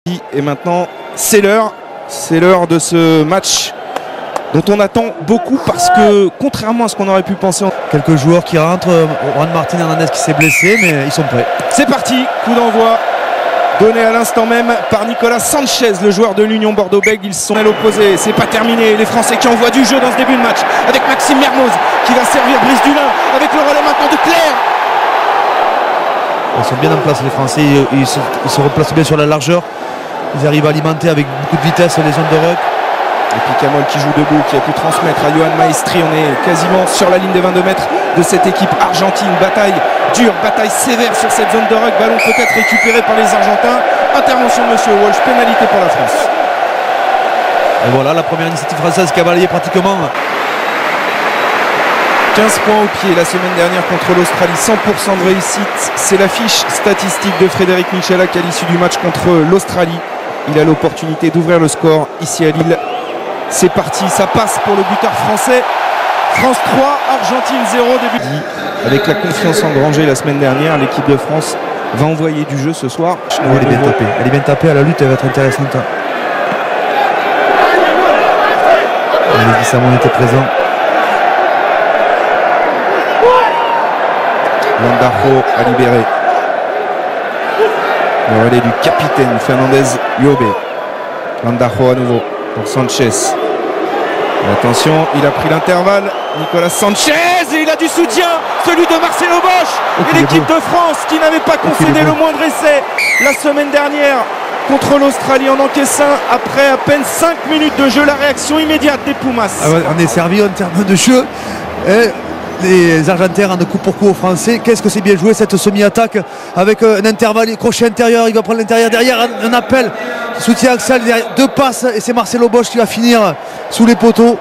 Et maintenant, c'est l'heure de ce match dont on attend beaucoup parce que, contrairement à ce qu'on aurait pu penser, quelques joueurs qui rentrent, Juan Martín Hernández qui s'est blessé, mais ils sont prêts. C'est parti, coup d'envoi donné à l'instant même par Nicolas Sanchez, le joueur de l'Union Bordeaux-Bègles. Ils sont à l'opposé, c'est pas terminé. Les Français qui envoient du jeu dans ce début de match avec Maxime Mermoz qui va servir Brice Dulin avec le relais maintenant de Claire. Ils sont bien en place les Français, ils se replacent bien sur la largeur. Ils arrivent à alimenter avec beaucoup de vitesse les zones de ruck. Et puis Camol qui joue debout, qui a pu transmettre à Yohan Maestri. On est quasiment sur la ligne des 22 mètres de cette équipe argentine. Bataille dure, bataille sévère sur cette zone de ruck. Ballon peut-être récupéré par les Argentins. Intervention de Monsieur Walsh, pénalité pour la France. Et voilà la première initiative française qui a balayé pratiquement. 15 points au pied la semaine dernière contre l'Australie, 100% de réussite. C'est la fiche statistique de Frédéric Michalak à l'issue du match contre l'Australie. Il a l'opportunité d'ouvrir le score ici à Lille. C'est parti, ça passe pour le buteur français. France 3, Argentine 0 début. Avec la confiance engrangée la semaine dernière, l'équipe de France va envoyer du jeu ce soir. Elle est bien tapée. Elle est bien tapée, à la lutte elle va être intéressante. Les Guissamon était présent. Landajo a libéré. Le relais du capitaine Fernandez Llobet. Landajo à nouveau pour Sanchez. Et attention, il a pris l'intervalle. Nicolas Sanchez et il a du soutien, celui de Marcelo Bosch et l'équipe de France qui n'avait pas concédé le moindre essai la semaine dernière contre l'Australie en encaissant après à peine 5 minutes de jeu. La réaction immédiate des Pumas. On est servi en termes de jeu. Les Argentins rendent coup pour coup aux Français. Qu'est-ce que c'est bien joué cette semi-attaque avec un intervalle, crochet intérieur, il va prendre l'intérieur derrière, un appel, soutien axial, deux passes et c'est Marcelo Bosch qui va finir sous les poteaux.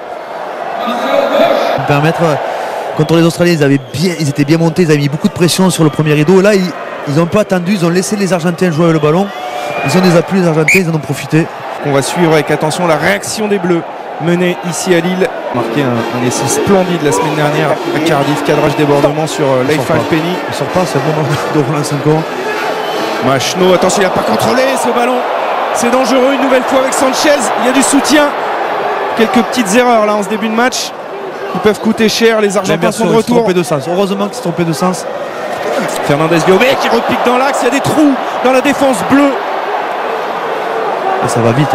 Permettre contre les Australiens, ils étaient bien montés, ils avaient mis beaucoup de pression sur le premier rideau. Là, ils n'ont pas attendu, ils ont laissé les Argentins jouer avec le ballon. Ils ont des appuis, les Argentins, ils en ont profité. On va suivre avec attention la réaction des Bleus menée ici à Lille. Marqué un essai splendide la semaine dernière à Cardiff, cadrage débordement sur Leif Penny. Il sort pas, c'est bon de relance encore. Machno, attention, il n'a pas contrôlé ce ballon. C'est dangereux une nouvelle fois avec Sanchez. Il y a du soutien. Quelques petites erreurs là en ce début de match qui peuvent coûter cher. Les Argentins sont de retour. De sens. Heureusement qu'ils se sont trompés de sens. Fernandez Llobet qui repique dans l'axe. Il y a des trous dans la défense bleue. Et ça va vite.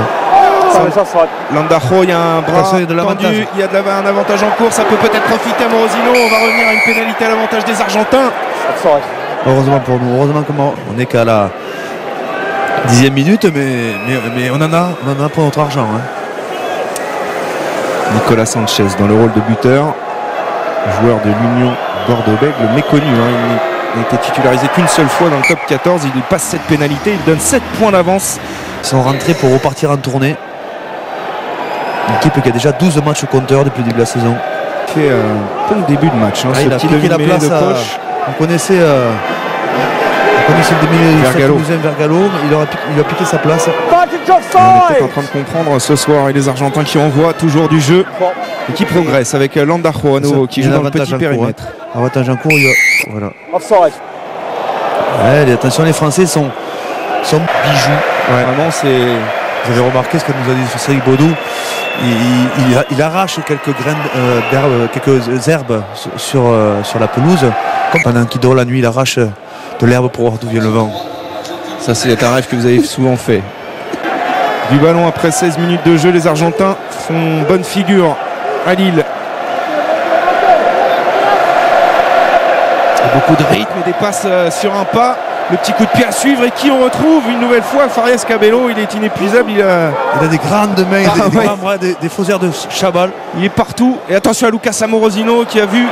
Landajo, il y a un bras tendu, il y a un avantage en cours, ça peut peut-être profiter à Morosino. On va revenir à une pénalité à l'avantage des Argentins. Heureusement pour nous, heureusement qu'on n'est qu'à la 10e minute, mais on en a pour notre argent. Nicolas Sanchez dans le rôle de buteur, joueur de l'Union Bordeaux-Bègles, méconnu. Il n'a été titularisé qu'une seule fois dans le top 14. Il passe cette pénalité, il donne 7 points d'avance. Ils sont rentrés pour repartir en tournée. Une équipe qui a déjà 12 matchs au compteur depuis le début de la saison. Il fait un bon début de match. Il a piqué la place de poche. On connaissait le demi-Vergalo. Il a piqué sa place. On est peut-être en train de comprendre ce soir et les Argentins qui envoient toujours du jeu et qui progressent avec Landajo à nouveau qui joue dans le petit périmètre. Avantage en cours, voilà. Attention, les Français sont bijoux. Ouais. Vraiment, vous avez remarqué ce que nous a dit Cédric Baudou. Il arrache quelques graines d'herbe, quelques herbes sur la pelouse. Comme pendant qu'il dort la nuit, il arrache de l'herbe pour voir d'où vient le vent. Ça, c'est un rêve que vous avez souvent fait. Du ballon après 16 minutes de jeu, les Argentins font bonne figure à Lille. Beaucoup de rythme et des passes sur un pas. Le petit coup de pied à suivre et qui on retrouve une nouvelle fois, Farias Cabello. Il est inépuisable, il a des grandes mains, des faux airs de Chabal. Il est partout. Et attention à Lucas Amorosino qui a vu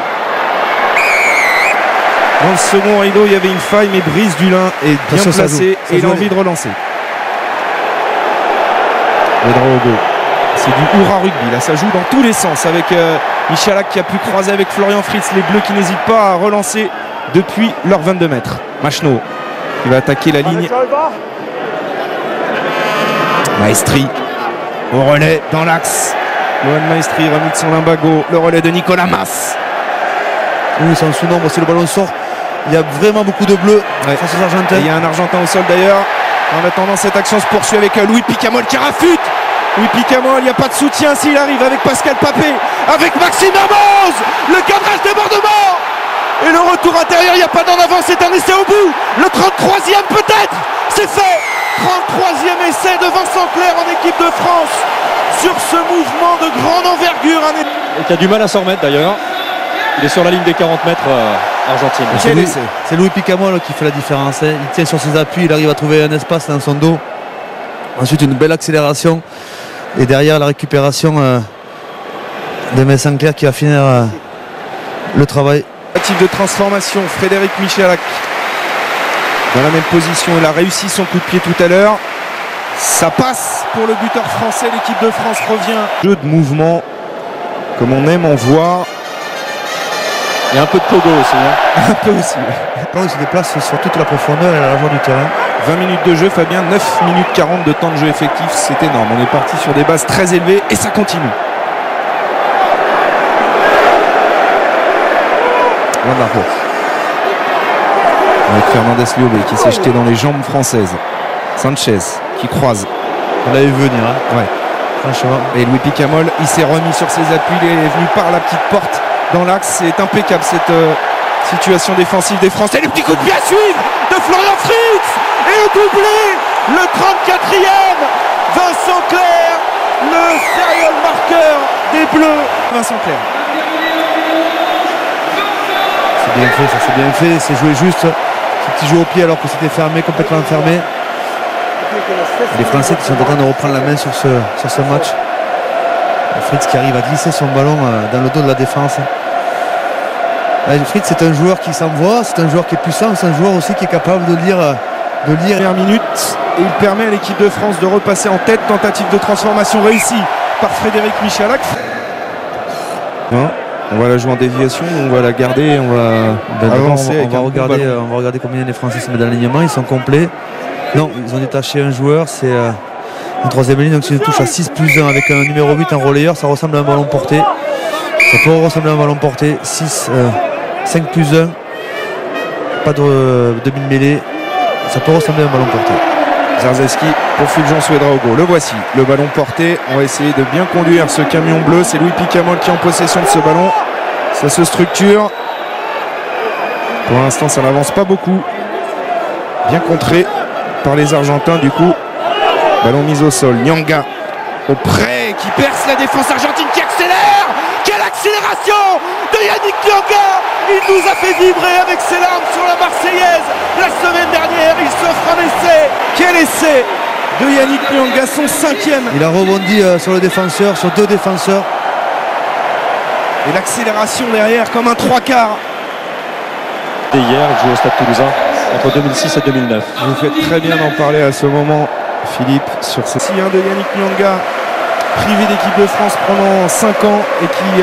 dans le second rideau il y avait une faille, mais Brice Dulin est bien placé et il a envie de relancer. Le Drogo, c'est du hurrah rugby, là ça joue dans tous les sens avec Michalak qui a pu croiser avec Florian Fritz. Les Bleus qui n'hésitent pas à relancer depuis leurs 22 mètres. Machno qui va attaquer la ligne. Maestri au relais dans l'axe. Yohan Maestri remis de son limbago. Le relais de Nicolas Mas. Oui, c'est en sous-nombre si le ballon sort. Il y a vraiment beaucoup de bleus face aux Argentins. Il y a un Argentin au sol d'ailleurs. En attendant, cette action se poursuit avec Louis Picamol qui rafute. Louis Picamol, il n'y a pas de soutien s'il arrive avec Pascal Papé, avec Maxime Hormoz, le cadrage débordement et le retour intérieur, il n'y a pas d'en avant, c'est un essai au bout. Le 33e peut-être, c'est fait. 33e essai de Vincent Clerc en équipe de France sur ce mouvement de grande envergure. Et qui a du mal à s'en remettre d'ailleurs. Il est sur la ligne des 40 mètres argentine. C'est Louis Picamol qui fait la différence. Il tient sur ses appuis, il arrive à trouver un espace dans son dos. Ensuite une belle accélération. Et derrière la récupération de Vincent Clerc qui va finir le travail. De transformation, Frédéric Michalak dans la même position. Il a réussi son coup de pied tout à l'heure. Ça passe pour le buteur français. L'équipe de France revient. Jeu de mouvement comme on aime en voir. Il y a un peu de pogo aussi. Un peu aussi. Quand il se déplace sur toute la profondeur et la largeur du terrain. 20 minutes de jeu, Fabien, 9 minutes 40 de temps de jeu effectif. C'est énorme. On est parti sur des bases très élevées et ça continue. Avec Fernandez Liobé qui s'est jeté dans les jambes françaises. Sanchez qui croise. On l'avait vu venir. Ouais. Franchement. Et Louis Picamol, il s'est remis sur ses appuis. Il est venu par la petite porte dans l'axe. C'est impeccable cette situation défensive des Français. Le petit coup de pied à suivre de Florian Fritz. Et le doublé, le 34e. Vincent Clerc, le serial marqueur des Bleus. Vincent Clerc. C'est bien fait, ça c'est bien fait, c'est joué juste. Ce petit jeu au pied alors que c'était fermé, complètement fermé. Les Français qui sont en train de reprendre la main sur ce match. Fritz qui arrive à glisser son ballon dans le dos de la défense. Fritz c'est un joueur qui s'envoie, c'est un joueur qui est puissant, c'est un joueur aussi qui est capable de lire. Dernière minute et il permet à l'équipe de France de repasser en tête. Tentative de transformation réussie par Frédéric Michalak. On va la jouer en déviation, on va la garder, on va avancer. On va regarder combien les Français se mettent dans l'alignement. Ils sont complets. Non, ils ont détaché un joueur, c'est en troisième ligne, donc c'est une touche à 6+1 avec un numéro 8 en relayeur, ça ressemble à un ballon porté. Ça peut ressembler à un ballon porté. 5+1, pas de demi-mêlée, ça peut ressembler à un ballon porté. Zarzeski pour Fulgence Ouedraogo. Le voici, le ballon porté. On va essayer de bien conduire ce camion bleu. C'est Louis Picamol qui est en possession de ce ballon. Ça se structure. Pour l'instant, ça n'avance pas beaucoup. Bien contré par les Argentins. Du coup, ballon mis au sol. Nyanga au près qui perce la défense argentine qui accélère. Quelle accélération de Yannick Nyanga! Il nous a fait vibrer avec ses larmes sur la Marseillaise. La semaine dernière, il s'offre un essai. Quel essai de Yannick Nyanga, son 5e. Il a rebondi sur le défenseur, sur deux défenseurs. Et l'accélération derrière comme un 3/4. Et hier, il joue au Stade Toulousain entre 2006 et 2009. Vous faites très bien d'en parler à ce moment, Philippe, sur ce 6-1 de Yannick Nyanga, privé d'équipe de France pendant 5 ans et qui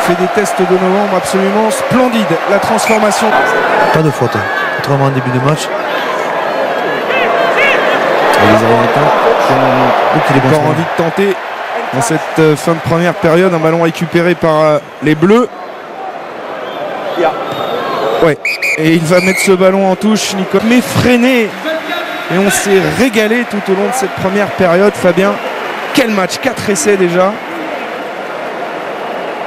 fait des tests de novembre absolument splendides. La transformation. Pas de faute, contrairement au début de match. Et les Argentins qui ont encore envie de tenter dans cette fin de première période. Un ballon récupéré par les Bleus. Ouais. Et il va mettre ce ballon en touche, Nicolas. Mais freiné. Et on s'est régalé tout au long de cette première période, Fabien. Quel match, 4 essais déjà.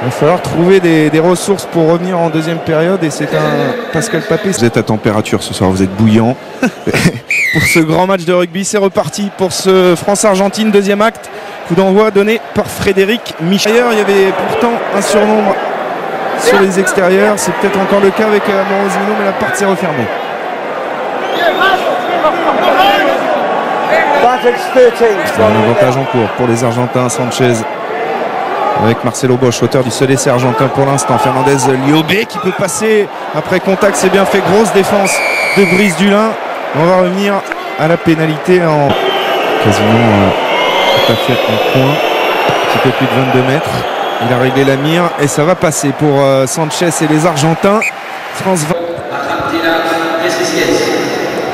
Il va falloir trouver des ressources pour revenir en deuxième période. Et c'est un Pascal Papé. Vous êtes à température ce soir, vous êtes bouillant. Pour ce grand match de rugby, c'est reparti pour ce France-Argentine, deuxième acte. Coup d'envoi donné par Frédéric Michel. Il y avait pourtant un surnombre sur les extérieurs. C'est peut-être encore le cas avec Morosino, mais la porte s'est refermée. C'est un avantage en cours pour les Argentins. Sanchez avec Marcelo Bosch, auteur du seul essai argentin pour l'instant. Fernandez Liobé qui peut passer après contact, c'est bien fait. Grosse défense de Brice Dulin. On va revenir à la pénalité en quasiment tout à fait en coin. Un petit peu plus de 22 mètres. Il a réglé la mire et ça va passer pour Sanchez et les Argentins. France 20.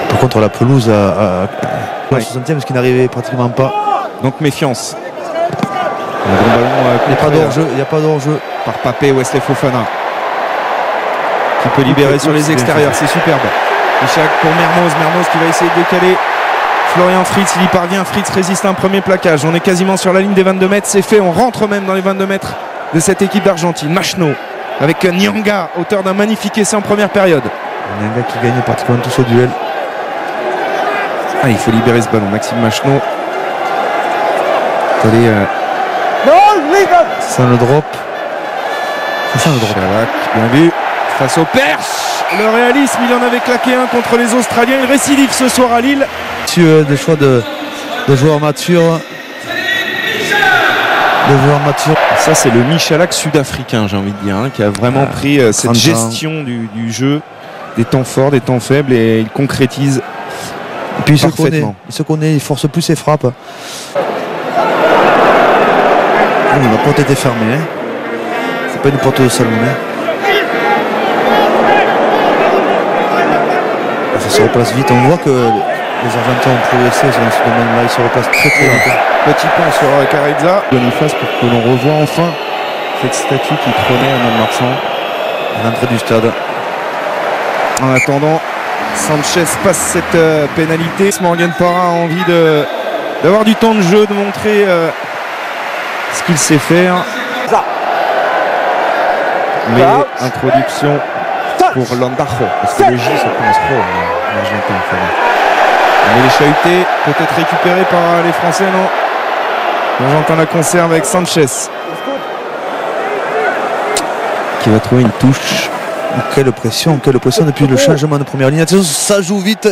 Par contre la pelouse à 60e parce qu'il n'arrivait pratiquement pas. Donc méfiance. Un bon ballon, il n'y a pas d'hors-jeu par Papé, Wesley Fofana qui peut libérer sur les extérieurs, c'est superbe. Michalak pour Mermoz. Mermoz qui va essayer de décaler Florian Fritz. Il y parvient. Fritz résiste à un premier plaquage. On est quasiment sur la ligne des 22 mètres. C'est fait. On rentre même dans les 22 mètres de cette équipe d'Argentine. Machno avec Nyanga, auteur d'un magnifique essai en première période. Nyanga qui gagne pratiquement tout ce duel. Ah, il faut libérer ce ballon. Maxime Machno. Allez, sans le drop. Sans le drop. Michalak, bien vu. Face au perche. Le réalisme, il en avait claqué un contre les Australiens. Il récidive ce soir à Lille. Des choix de joueurs matures. Ça, c'est le Michalak sud-africain, j'ai envie de dire, hein, qui a vraiment pris cette gestion du jeu, des temps forts, des temps faibles, et il concrétise. Et puis il se connaît, il force plus ses frappes. La porte était fermée. Hein. C'est pas une porte de salon. Hein. Ça se replace vite. On voit que les Argentins ont progressé dans ce domaine-là. Ils se replacent très très vite. Petit point sur Carriza. Boniface pour que l'on revoie enfin cette statue qui trônait à Mont-de-Marsan à l'entrée du stade. En attendant, Sanchez passe cette pénalité. Morgan Parra a envie d'avoir du temps de jeu, de montrer ce qu'il sait faire. Mais introduction pour Landajo. Parce que le J ça commence pro en Argentin. Mais les chahutés peut-être récupérés par les Français, non? L'Argentin la conserve avec Sanchez qui va trouver une touche. Quelle pression depuis le changement de première ligne. Ça joue vite.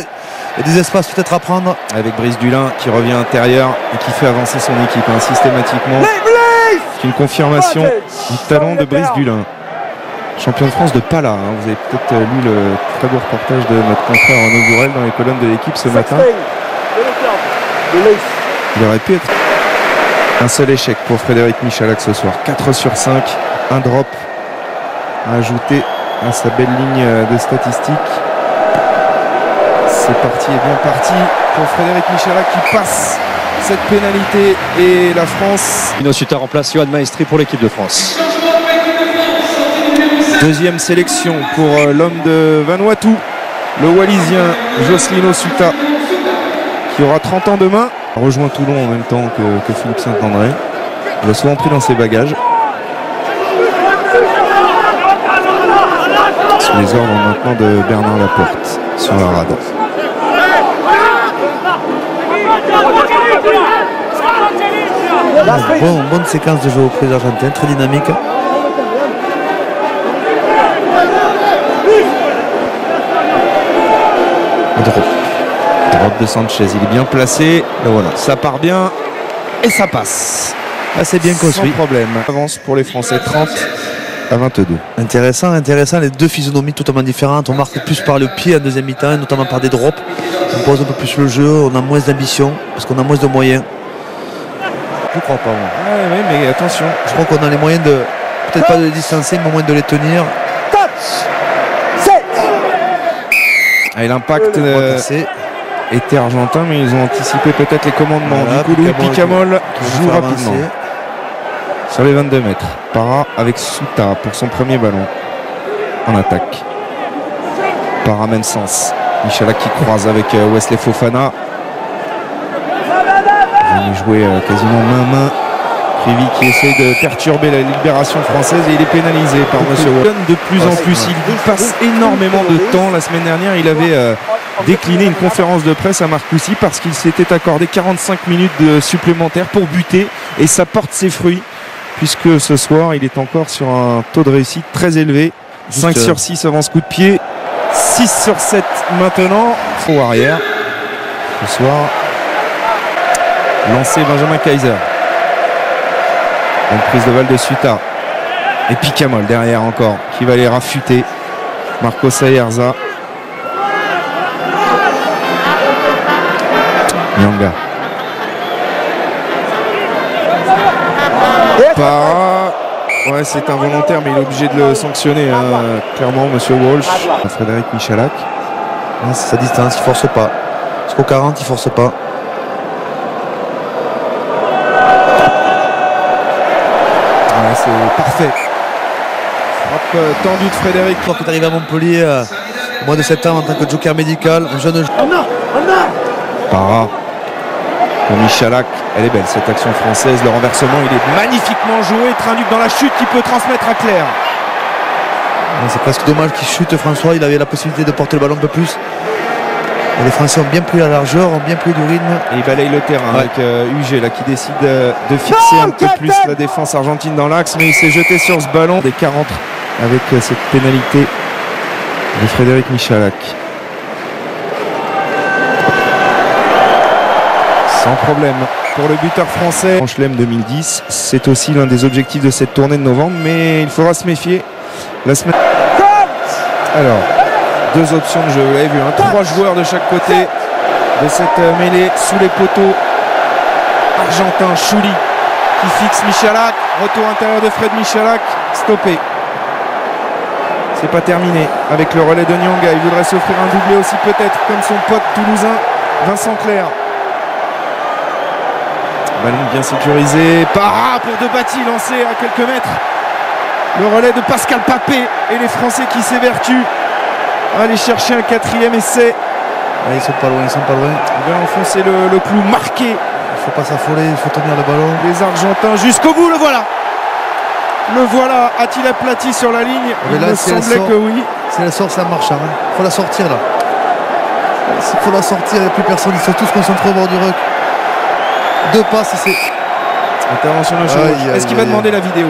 Il y a des espaces peut-être à prendre. Avec Brice Dulin qui revient intérieur et qui fait avancer son équipe systématiquement. C'est une confirmation du talent de Brice Dulin. Champion de France de Pala. Hein. Vous avez peut-être lu le très beau reportage de notre confrère Arnaud Bourrel dans les colonnes de l'équipe ce matin. Il aurait pu être un seul échec pour Frédéric Michalak ce soir. 4 sur 5, un drop à ajouter à sa belle ligne de statistiques. C'est parti et bien parti pour Frédéric Michalak qui passe cette pénalité, et la France. Dino Suter remplace Yoann Maestri pour l'équipe de France. Deuxième sélection pour l'homme de Vanuatu, le Wallisien Jocelyn Suta, qui aura 30 ans demain. Rejoint Toulon en même temps que Philippe Saint-André. Il a souvent pris dans ses bagages. Sous les ordres maintenant de Bernard Laporte sur la rade. Bonne séquence de jeu au prix argentin, très dynamique. Drop de Sanchez, il est bien placé. Et voilà, ça part bien et ça passe. Là, c'est bien construit. Sans problème. Avance pour les Français, 30 à 22. Intéressant. Les deux physionomies totalement différentes. On marque plus par le pied en deuxième mi-temps, notamment par des drops. On pose un peu plus le jeu, on a moins d'ambition parce qu'on a moins de moyens. Je crois pas, moi. Oui, mais attention. Je crois qu'on a les moyens de, peut-être pas de les distancer, mais au moins de les tenir. Et l'impact était argentin, mais ils ont anticipé peut-être les commandements. Voilà, du coup, Louis Picamol joue rapidement sur les 22 mètres. Parra avec Souta pour son premier ballon en attaque. Parra même sens. Michalak qui croise avec Wesley Fofana. Il va jouer quasiment main-main. Privy qui essaie de perturber la libération française et il est pénalisé par M. Wallon de plus en plus. Il passe énormément de temps. La semaine dernière, il avait décliné une conférence de presse à Marcoussis parce qu'il s'était accordé 45 minutes de supplémentaires pour buter, et ça porte ses fruits puisque ce soir, il est encore sur un taux de réussite très élevé. 5 sur 6 avant ce coup de pied, 6 sur 7 maintenant. Faux arrière. Ce soir, lancé Benjamin Kaiser. Une prise de balle de Suta. Et Picamol derrière encore, qui va les rafuter. Marco Sayerza. Nyanga. Parra. Ouais, c'est involontaire, mais il est obligé de le sanctionner, hein, clairement, monsieur Walsh. Frédéric Michalak. C'est sa distance, il force pas. Jusqu'au 40, il force pas. C'est parfait. Frappe tendue de Frédéric. Quand tu arrives à Montpellier, au mois de septembre en tant que joker médical. Un jeune Para pour Michalak, elle est belle cette action française, le renversement il est magnifiquement joué, Trinduc dans la chute qui peut transmettre à Claire. C'est presque dommage qu'il chute François, il avait la possibilité de porter le ballon un peu plus. Et les Français ont bien pris la largeur, ont bien pris du rythme. Et il balaye le terrain avec UG là, qui décide de fixer un peu plus la défense argentine dans l'axe, mais il s'est jeté sur ce ballon des 40 avec cette pénalité de Frédéric Michalak. Sans problème pour le buteur français. En Chelem 2010, c'est aussi l'un des objectifs de cette tournée de novembre, mais il faudra se méfier la semaine. Alors, deux options de jeu, vous l'avez vu, hein, 3 joueurs de chaque côté de cette mêlée sous les poteaux. Argentin, Chouli qui fixe Michalak, retour intérieur de Fred Michalak, stoppé. C'est pas terminé avec le relais de Nyanga, il voudrait s'offrir un doublé aussi peut-être comme son pote toulousain Vincent Clerc. Ballon bien sécurisé, Para pour Debati lancé à quelques mètres. Le relais de Pascal Papé et les Français qui s'évertuent à aller chercher un 4e essai. Ah, ils sont pas loin, ils sont pas loin. Il va enfoncer le clou marqué. Il faut pas s'affoler, il faut tenir le ballon. Les Argentins jusqu'au bout, le voilà. Le voilà, a-t-il aplati sur la ligne? Il me semblait que oui. Si elle sort, ça marche. Il faut la sortir là. S'il faut la sortir, il n'y a plus personne. Ils sont tous concentrés au bord du ruck. 2 passes, c'est. Intervention de Chevauche. Est-ce qu'il va demander la vidéo?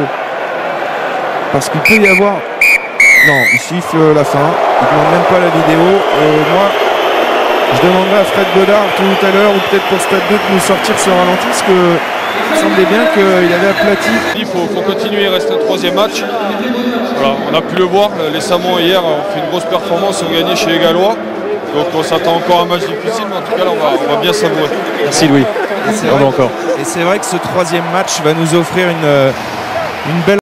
Parce qu'il peut y avoir. Non, il siffle la fin. Il ne demande même pas la vidéo. Moi, je demanderai à Fred Godard tout à l'heure, ou peut-être pour Stade 2, de nous sortir ce ralenti, parce que il me semblait bien qu'il avait aplati. Il faut continuer, il reste un 3e match. Voilà, on a pu le voir, les Samoans hier ont fait une grosse performance, ont gagné chez les Gallois. Donc on s'attend encore à un match difficile, mais en tout cas là, on va bien savourer. Merci Louis. Et c'est vrai que ce 3e match va nous offrir une belle